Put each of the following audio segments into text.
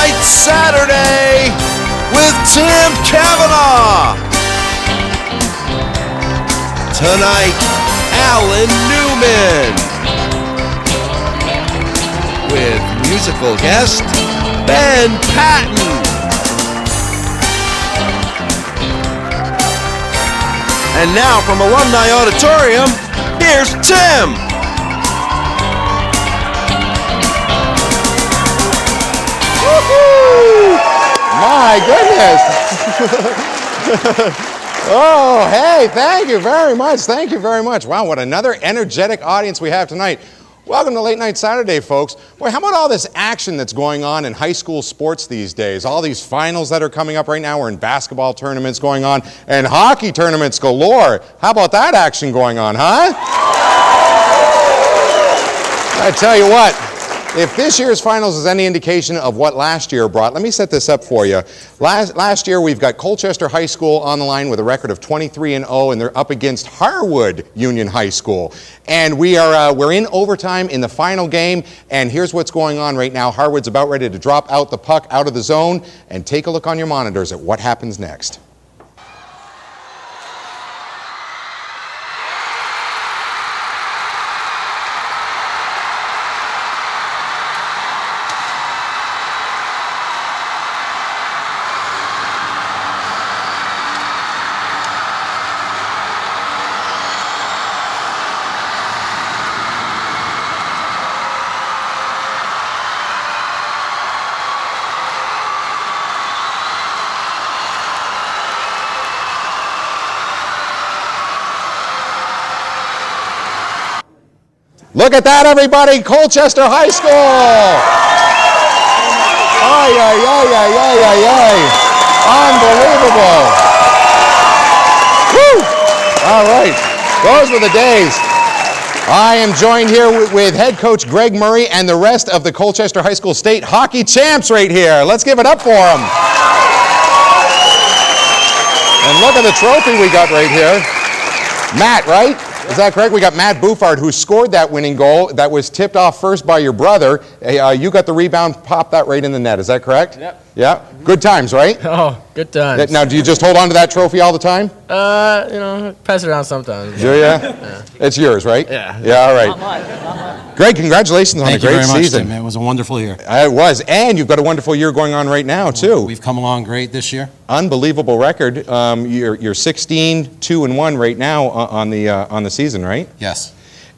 Night Saturday with Tim Kavanagh. Tonight, Alan Newman. With musical guest, Patton. And now from Alumni Auditorium, here's Tim. Woo-hoo! My goodness. Oh, hey, thank you very much. Thank you very much. Wow, what another energetic audience we have tonight. Welcome to Late Night Saturday, folks. Boy, how about all this action that's going on in high school sports these days? All these finals that are coming up right now. We're in basketball tournaments going on and hockey tournaments galore. How about that action going on, huh? I tell you what, if this year's finals is any indication of what last year brought, let me set this up for you. Last year, we've got Colchester High School on the line with a record of 23-0, and they're up against Harwood Union High School. And we're in overtime in the final game, and here's what's going on right now. Harwood's about ready to drop out the puck out of the zone, and take a look on your monitors at what happens next. Look at that, everybody! Colchester High School! Ay, ay, ay, ay, ay, ay, ay. Unbelievable! Woo! All right, those were the days. I am joined here with head coach Greg Murray and the rest of the Colchester High School State hockey champs right here. Let's give it up for them. And look at the trophy we got right here. Matt, right? Is that correct? We got Matt Buffard, who scored that winning goal that was tipped off first by your brother. You got the rebound, popped that right in the net. Is that correct? Yep. Yeah. Good times, right? Oh, good times. Now, do you just hold on to that trophy all the time? Pass it around sometimes. Do you? Yeah. It's yours, right? Yeah. Yeah, all right. Not mine. Greg, congratulations on a great season. Thank you very much, Tim. It was a wonderful year. It was, and you've got a wonderful year going on right now, too. We've come along great this year. Unbelievable record. You're 16-2-1 right now on the season, right? Yes.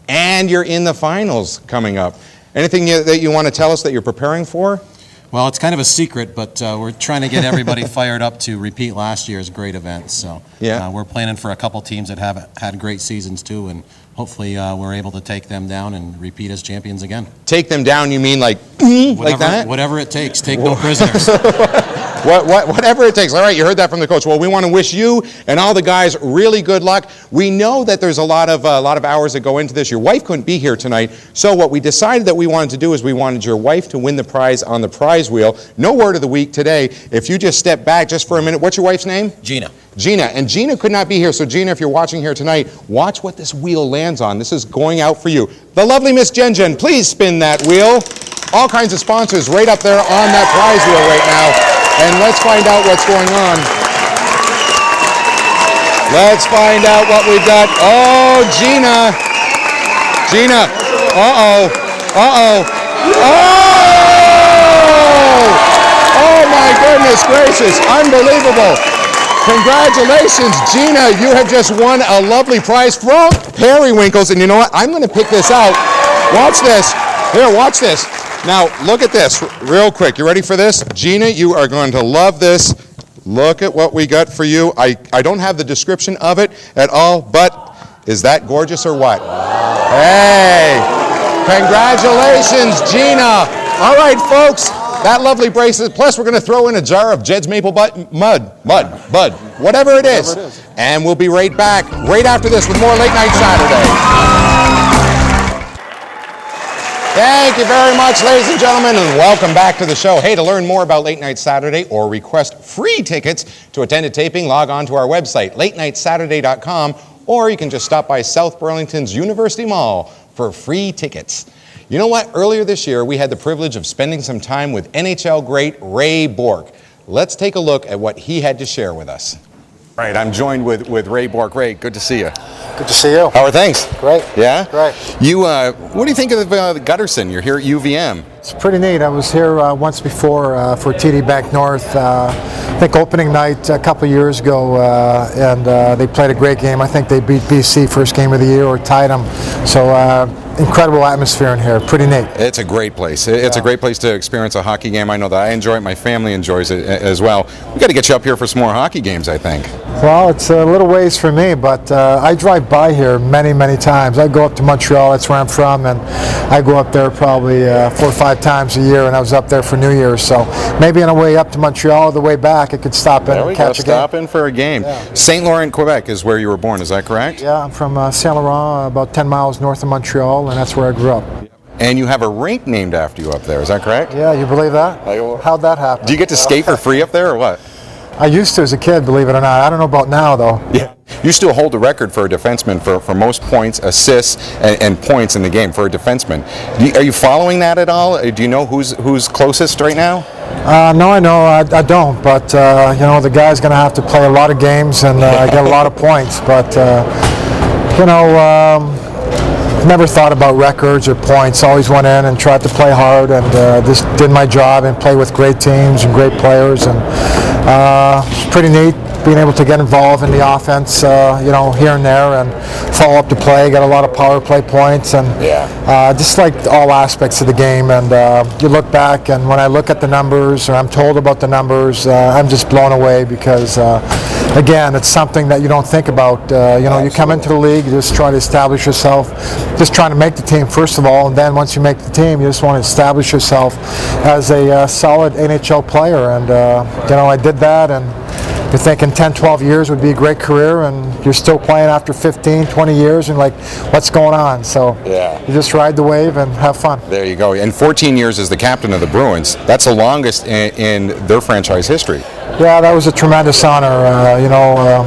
And you're in the finals coming up. Anything that you want to tell us that you're preparing for? Well, it's kind of a secret, but we're trying to get everybody fired up to repeat last year's great event. So yeah. We're planning for a couple teams that have had great seasons too, and hopefully we're able to take them down and repeat as champions again. Take them down, you mean like that? Whatever it takes. Take no prisoners. Whatever it takes. All right, you heard that from the coach. Well, we want to wish you and all the guys really good luck. We know that there's a lot of hours that go into this. Your wife couldn't be here tonight, so what we decided that we wanted to do is we wanted your wife to win the prize on the prize wheel. No word of the week today. If you just step back just for a minute. What's your wife's name? Gina. Gina. And Gina could not be here, so Gina, if you're watching here tonight, watch what this wheel lands on. This is going out for you. The lovely Miss Jen, please spin that wheel. All kinds of sponsors right up there on that prize wheel right now. And let's find out what's going on. Let's find out what we've got. Oh, Gina. Gina. Uh-oh. Uh-oh. Oh! Oh, my goodness gracious. Unbelievable. Congratulations, Gina. You have just won a lovely prize from Periwinkles. And you know what? I'm going to pick this out. Watch this. Here, watch this. Now, look at this real quick. You ready for this? Gina, you are going to love this. Look at what we got for you. I don't have the description of it at all, but is that gorgeous or what? Hey, congratulations, Gina. All right, folks, that lovely bracelet. Plus, we're going to throw in a jar of Jed's Maple Bud, whatever it is. And we'll be right back right after this with more Late Night Saturday. Thank you very much, ladies and gentlemen, and welcome back to the show. Hey, to learn more about Late Night Saturday or request free tickets to attend a taping, log on to our website, latenightsaturday.com, or you can just stop by South Burlington's University Mall for free tickets. You know what? Earlier this year, we had the privilege of spending some time with NHL great Ray Bourque. Let's take a look at what he had to share with us. All right, I'm joined with Ray Bourque. Ray, good to see you. Good to see you. How are things? Great. Yeah? Great. You, what do you think of Gutterson? You're here at UVM. It's pretty neat. I was here once before for TD Bank North, I think opening night a couple years ago, and they played a great game. I think they beat BC first game of the year or tied them. So incredible atmosphere in here. Pretty neat. It's a great place. It's a great place to experience a hockey game. I know that I enjoy it. My family enjoys it as well. We got to get you up here for some more hockey games, I think. Well, it's a little ways for me, but I drive by here many, many times. I go up to Montreal, that's where I'm from, and I go up there probably 4 or 5 times a year, and I was up there for New Year's. So maybe on the way up to Montreal, the way back, I could stop in and catch a game. Stop in for a game. Yeah. St. Laurent, Quebec is where you were born, is that correct? Yeah, I'm from Saint Laurent, about 10 miles north of Montreal, and that's where I grew up. And you have a rink named after you up there, is that correct? Yeah, you believe that? How'd that happen? Do you get to skate for free up there or what? I used to as a kid, believe it or not. I don't know about now, though. Yeah. You still hold the record for a defenseman for most points, assists, and points in the game for a defenseman. Are you following that at all? Do you know who's closest right now? No, I don't. But, you know, the guy's going to have to play a lot of games and get a lot of points. But, you know, never thought about records or points. Always went in and tried to play hard and just did my job and play with great teams and great players. And it's pretty neat being able to get involved in the offense, you know, here and there and follow up the play, get a lot of power play points, and just like all aspects of the game. And you look back, and when I look at the numbers or I'm told about the numbers, I'm just blown away because, again, it's something that you don't think about. You know, you come into the league, you just try to establish yourself, just trying to make the team first of all, and then once you make the team, you just want to establish yourself as a solid NHL player. And you know, I did that, and you're thinking 10, 12 years would be a great career, and you're still playing after 15, 20 years, and like, what's going on? So you just ride the wave and have fun. There you go. And 14 years as the captain of the Bruins. That's the longest in their franchise history. Yeah, that was a tremendous honor. You know,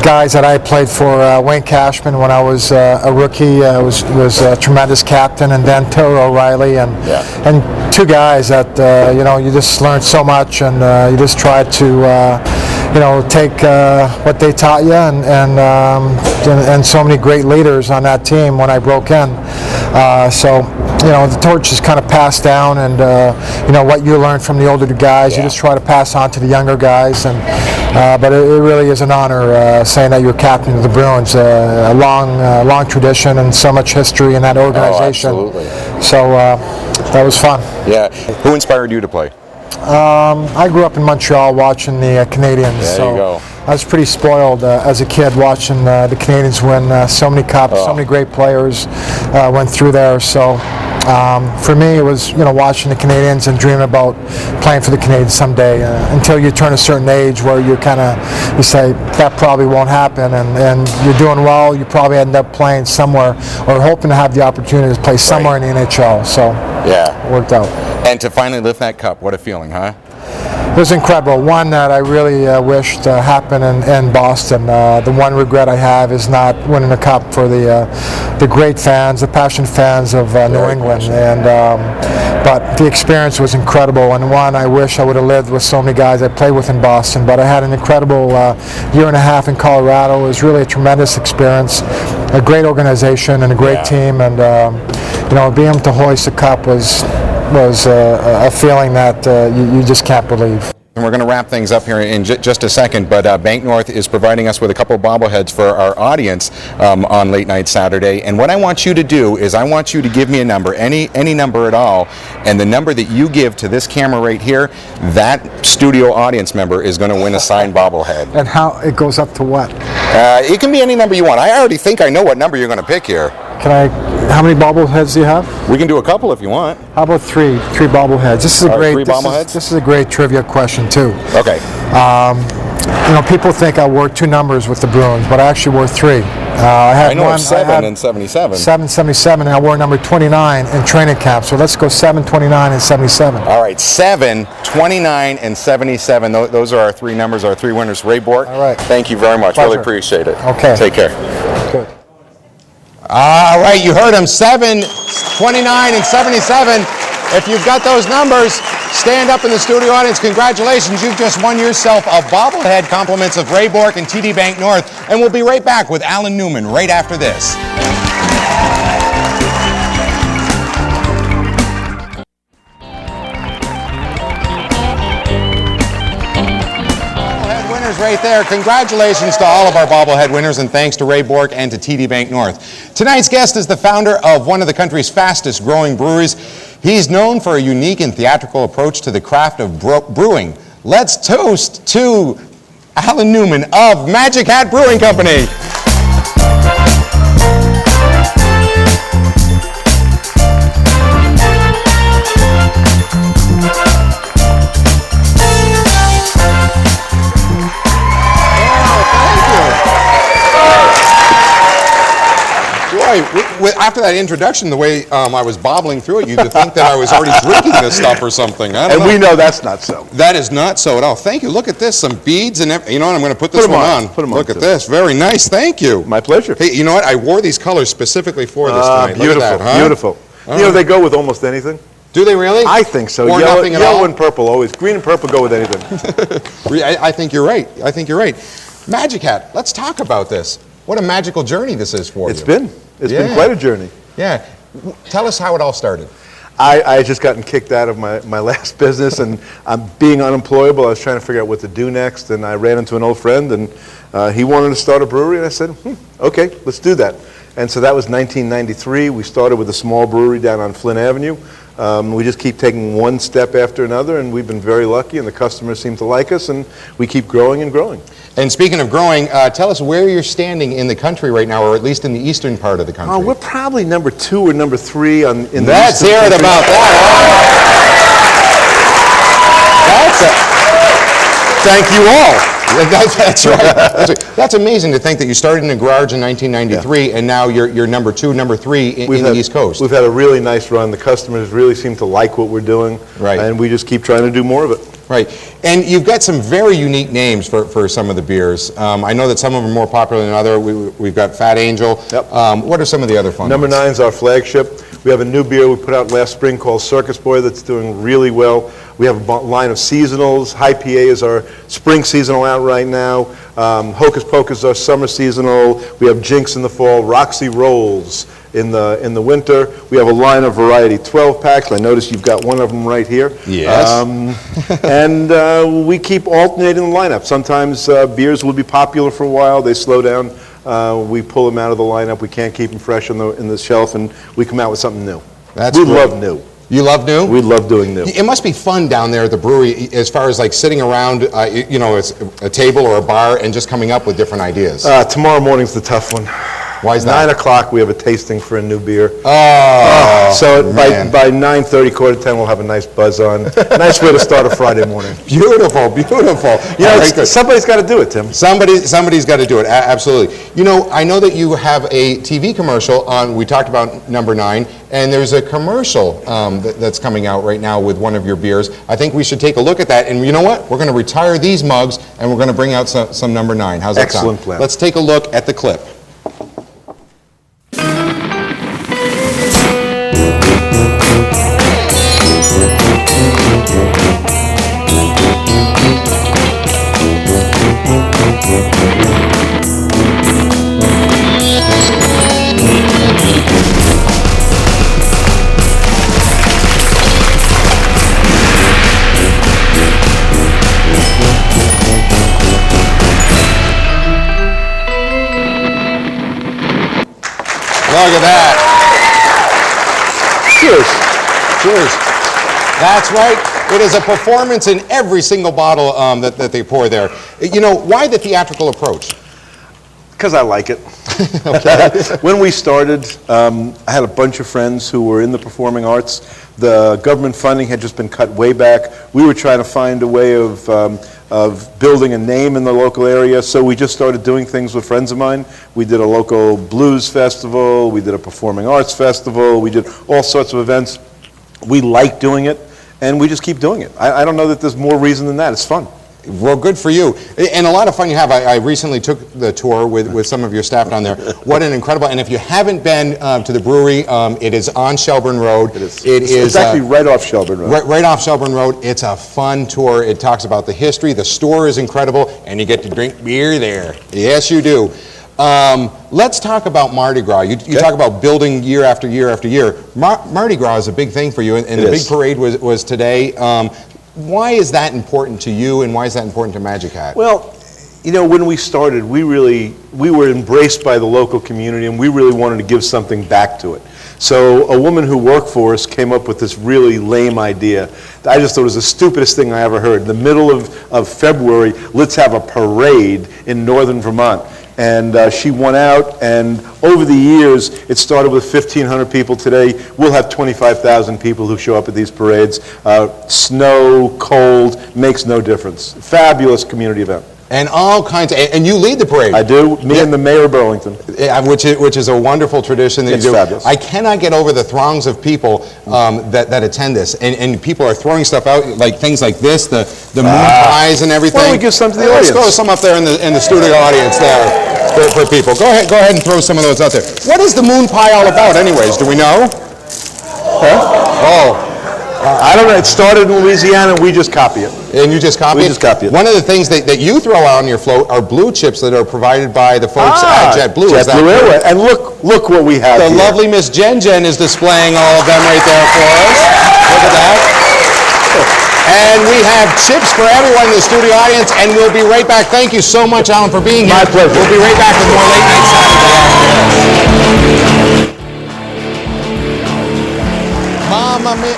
guys that I played for, Wayne Cashman when I was a rookie was a tremendous captain, and then Terry O'Reilly, and 2 guys that you know, you just learned so much, and you just try to you know, take what they taught you, and so many great leaders on that team when I broke in. So you know, the torch is kind of passed down, and you know, what you learned from the older guys, you just try to pass on to the younger guys. And but it really is an honor saying that you're captain of the Bruins. A long tradition and so much history in that organization. Oh, absolutely. So that was fun. Yeah. Who inspired you to play? I grew up in Montreal watching the Canadiens. There you go. I was pretty spoiled as a kid watching the Canadiens win so many cups, so many great players went through there. So for me, it was, you know, watching the Canadiens and dreaming about playing for the Canadiens someday. Until you turn a certain age where you you say that probably won't happen, and you're doing well, you probably end up playing somewhere or hoping to have the opportunity to play somewhere in the NHL. So it worked out. And to finally lift that cup, what a feeling, huh? It was incredible. One that I really wished happened in Boston. The one regret I have is not winning a cup for the great fans, the passionate fans of New England. And but the experience was incredible, and one I wish I would have lived with so many guys I played with in Boston. But I had an incredible year and a half in Colorado. It was really a tremendous experience, a great organization and a great team, and you know, being able to hoist a cup was a feeling that you just can't believe. And we're going to wrap things up here in just a second, but Bank North is providing us with a couple of bobbleheads for our audience on Late Night Saturday. And what I want you to do is I want you to give me a number, any number at all, and the number that you give to this camera right here, that studio audience member is going to win a signed bobblehead. And how it goes up to what? It can be any number you want. I already think I know what number you're going to pick here. How many bobbleheads do you have? We can do a couple if you want. How about three bobbleheads? This is a great. 3 bobbleheads? This is a great trivia question too. Okay. You know, people think I wore 2 numbers with the Bruins, but I actually wore 3. I know 7 and 77. 777, and I wore number 29 in training camp. So let's go 7, 29, and 77. All right, 7, 29, and 77. Those are our 3 numbers, our 3 winners. Ray Bourque, all right. Thank you very much. Pleasure. Really appreciate it. Okay. Take care. Good. All right, you heard him, 7, 29, and 77. If you've got those numbers, stand up in the studio audience. Congratulations, you've just won yourself a bobblehead, compliments of Ray Bourque and TD Bank North. And we'll be right back with Alan Newman right after this. Right there. Congratulations to all of our bobblehead winners, and thanks to Ray Bourque and to TD Bank North. Tonight's guest is the founder of one of the country's fastest growing breweries. He's known for a unique and theatrical approach to the craft of brewing. Let's toast to Alan Newman of Magic Hat Brewing Company. After that introduction, the way I was bobbling through it, you'd think that I was already drinking this stuff or something. And we know that's not so. That is not so at all. Thank you. Look at this, some beads and you know what? I'm going to put this one on. Put them on. Look at this. Very nice. Thank you. My pleasure. Hey, you know what? I wore these colors specifically for this tonight. Beautiful. Look at that, huh? Beautiful. You know, they go with almost anything. Do they really? I think so. Or nothing at all? Yellow and purple always. Green and purple go with anything. I think you're right. I think you're right. Magic Hat. Let's talk about this. What a magical journey this is for you. It's been quite a journey. Yeah. Tell us how it all started. I had just gotten kicked out of my last business, and I'm being unemployable. I was trying to figure out what to do next, and I ran into an old friend, and he wanted to start a brewery, and I said, okay, let's do that. And so that was 1993. We started with a small brewery down on Flint Avenue. We just keep taking one step after another, and we've been very lucky, and the customers seem to like us, and we keep growing and growing. And speaking of growing, tell us where you're standing in the country right now, or at least in the eastern part of the country. We're probably number 2 or number 3 in the Let's hear it about that. Thank you all. That's right. That's amazing to think that you started in a garage in 1993, and now you're number 2, number 3 in the East Coast. We've had a really nice run. The customers really seem to like what we're doing, right? And we just keep trying to do more of it. Right. And you've got some very unique names for some of the beers. I know that some of them are more popular than others. We've got Fat Angel. Yep. What are some of the other fun Number ones? 9 is our flagship. We have a new beer we put out last spring called Circus Boy that's doing really well. We have a line of seasonals. High PA is our spring seasonal out right now. Hocus Pocus is our summer seasonal. We have Jinx in the fall. Roxy Rolls in the winter. We have a line of variety 12 packs. I notice you've got one of them right here. Yes. And we keep alternating the lineup. Sometimes beers will be popular for a while. They slow down. We pull them out of the lineup. We can't keep them fresh in the shelf, and we come out with something new. We love new. You love new? We love doing new. It must be fun down there at the brewery as far as like sitting around, it's a table or a bar and just coming up with different ideas. Tomorrow morning's the tough one. Why is that? 9 o'clock, we have a tasting for a new beer. So by 9:30, 9:45, we'll have a nice buzz on. Nice way to start a Friday morning. Beautiful, beautiful. Somebody's got to do it, Tim. Somebody's got to do it, absolutely. I know that you have a TV commercial on, we talked about number 9, and there's a commercial that's coming out right now with one of your beers. I think we should take a look at that, and you know what? We're going to retire these mugs, and we're going to bring out some number 9. How's that sound? Excellent plan. Let's take a look at the clip. Look at that. Cheers. Cheers. That's right. It is a performance in every single bottle that they pour there. Why the theatrical approach? Because I like it. When we started, I had a bunch of friends who were in the performing arts. The government funding had just been cut way back. We were trying to find a way of building a name in the local area, so we just started doing things with friends of mine. We did a local blues festival, we did a performing arts festival, we did all sorts of events. We like doing it, and we just keep doing it. I don't know that there's more reason than that. It's fun. Well, good for you. And a lot of fun you have. I recently took the tour with some of your staff down there. What an incredible, and if you haven't been to the brewery, it is on Shelburne Road. It is. It's actually right off Shelburne Road. Right off Shelburne Road. It's a fun tour. It talks about the history. The store is incredible, and you get to drink beer there. Yes, you do. Let's talk about Mardi Gras. You talk about building year after year after year. Mardi Gras is a big thing for you, and the big parade was today. Why is that important to you, and why is that important to Magic Hat? Well, you know, when we started, we were embraced by the local community, and we really wanted to give something back to it. So a woman who worked for us came up with this really lame idea. I just thought it was the stupidest thing I ever heard. In the middle of February, let's have a parade in northern Vermont. And she went out, and over the years, it started with 1,500 people. Today, we'll have 25,000 people who show up at these parades. Snow, cold, makes no difference. Fabulous community event. And all kinds of, and you lead the parade. I do, me and the mayor of Burlington. Which is a wonderful tradition that It's you do. fabulous. I cannot get over the throngs of people that attend this. And people are throwing stuff out, like things like this, the moon pies and everything. Why don't we give some to the Let's audience? throw some up there in the studio audience there for people. Go ahead and throw some of those out there. What is the moon pie all about anyways? Do we know? Huh? Oh. I don't know. It started in Louisiana, and we just copy it. And you just copy it? We just copy it. One of the things that you throw out on your float are blue chips that are provided by the folks at JetBlue. Is that JetBlue correct? Airway. And look what we have The here. lovely Miss Jen is displaying all of them right there for us. Look at that. And we have chips for everyone in the studio audience, and we'll be right back. Thank you so much, Alan, for being here. My pleasure. We'll be right back with more Late Night Saturday.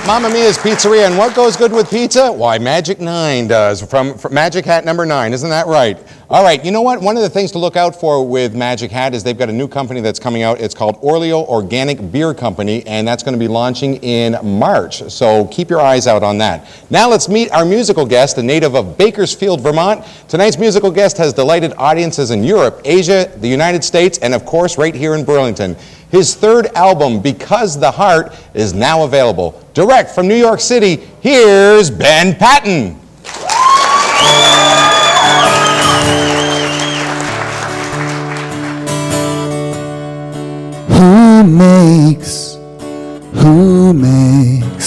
Mamma Mia's Pizzeria, and what goes good with pizza? Why, Magic 9 does, from Magic Hat number 9, isn't that right? All right, you know what? One of the things to look out for with Magic Hat is they've got a new company that's coming out. It's called Orleo Organic Beer Company, and that's going to be launching in March, so keep your eyes out on that. Now let's meet our musical guest, a native of Bakersfield, Vermont. Tonight's musical guest has delighted audiences in Europe, Asia, the United States, and of course right here in Burlington. His third album, Because the Heart, is now available. Direct from New York City, here's Ben Patton. Who makes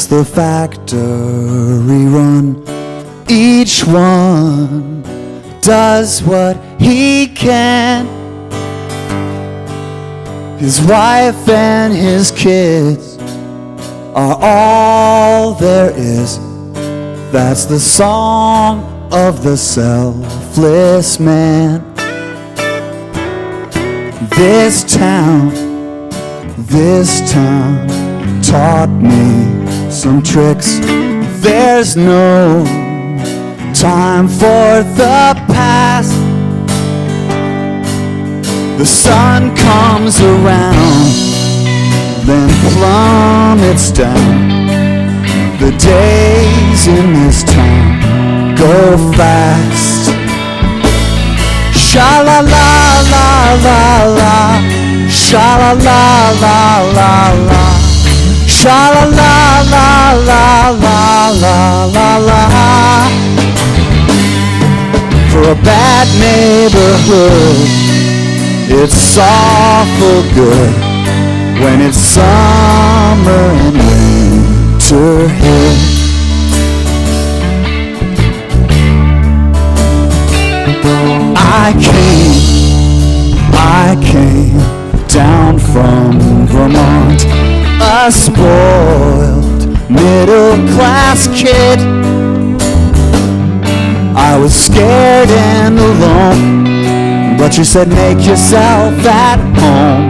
the factory run? Each one does what he can. His wife and his kids are all there is. That's the song of the selfless man. This town taught me some tricks. There's no time for the past. The sun comes around, then plummets down. The days in this town go fast. Sha-la-la-la-la-la, sha-la-la-la-la-la, sha-la-la-la-la-la-la-la. For a bad neighborhood, it's awful good when it's summer and winter hit. I came down from Vermont, a spoiled middle-class kid. I was scared and alone, but you said make yourself at home,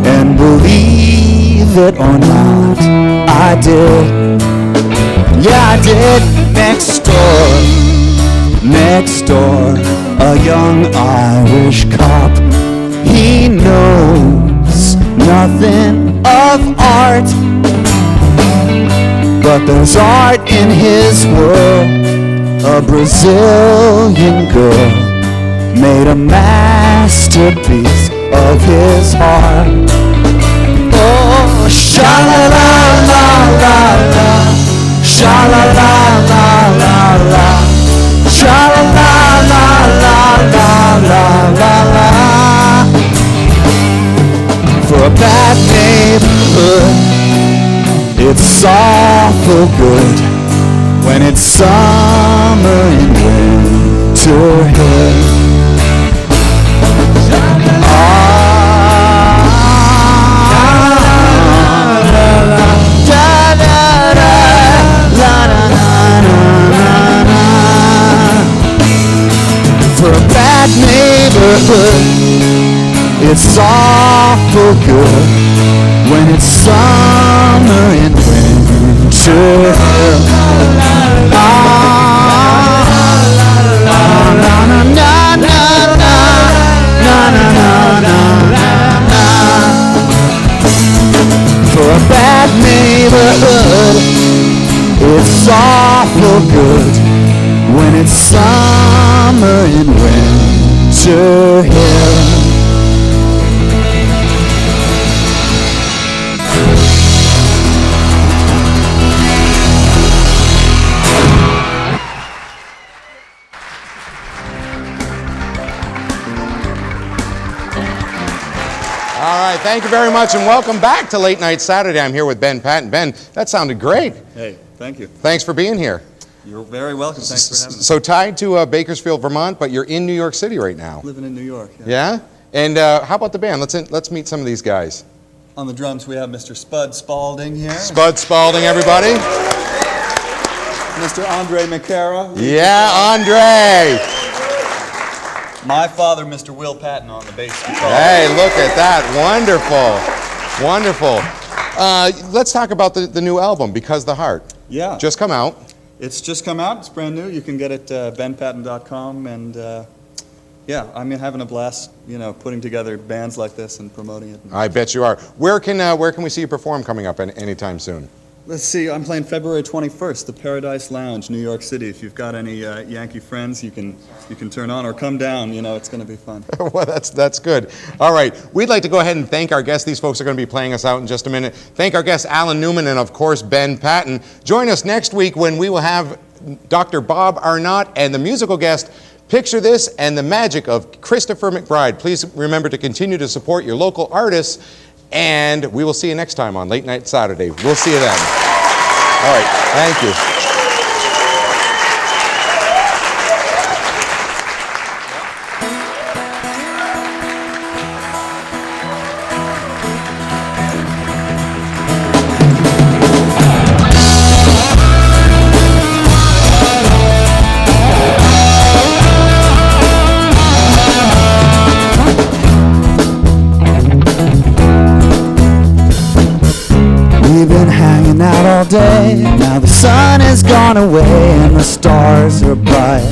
and believe it or not, I did. Yeah, I did. Next door, a young Irish cop. He knows nothing of art, but there's art in his world. A Brazilian girl made a masterpiece of his heart. Oh, sha-la-la-la-la-la, sha-la-la-la-la-la, sha-la-la. neighborhood. It's awful good when it's summer and winter here. For a bad neighborhood, it's awful good when it's summer and winter. For a bad neighborhood, it's awful good when it's summer and winter here. All right, thank you very much, and welcome back to Late Night Saturday. I'm here with Ben Patton. Ben, that sounded great. Hey, thank you. Thanks for being here. You're very welcome. Thanks for having me. So tied to Bakersfield, Vermont, but you're in New York City right now. Living in New York. Yeah? And how about the band? Let's meet some of these guys. On the drums, we have Mr. Spud Spalding here. Spud Spalding, everybody. Mr. Andre McCara. Yeah, Andre. My father, Mr. Will Patton, on the bass guitar. Hey, look at that. Wonderful. Wonderful. Let's talk about the new album, Because the Heart. Yeah. Just come out. It's just come out. It's brand new. You can get it benpatton.com. And yeah, I'm having a blast, putting together bands like this and promoting it. I bet you are. Where can we see you perform coming up anytime soon? Let's see. I'm playing February 21st, the Paradise Lounge, New York City. If you've got any Yankee friends, you can turn on or come down. It's going to be fun. Well, that's good. All right. We'd like to go ahead and thank our guests. These folks are going to be playing us out in just a minute. Thank our guests, Alan Newman and, of course, Ben Patton. Join us next week when we will have Dr. Bob Arnott and the musical guest, Picture This, and the magic of Christopher McBride. Please remember to continue to support your local artists, and we will see you next time on Late Night Saturday. We'll see you then. All right. Thank you. We've been hanging out all day. Now the sun has gone away and the stars are bright.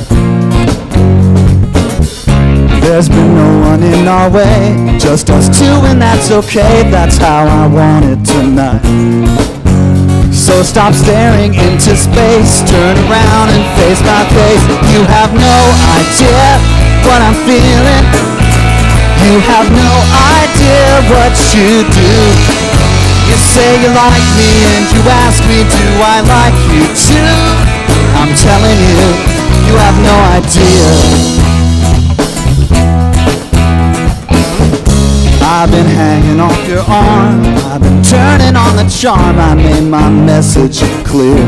There's been no one in our way, just us two, and that's okay. That's how I want it tonight. So stop staring into space, turn around and face my face. You have no idea what I'm feeling. You have no idea what you do. You say you like me and you ask me, do I like you too? I'm telling you, you have no idea. I've been hanging off your arm, I've been turning on the charm. I made my message clear.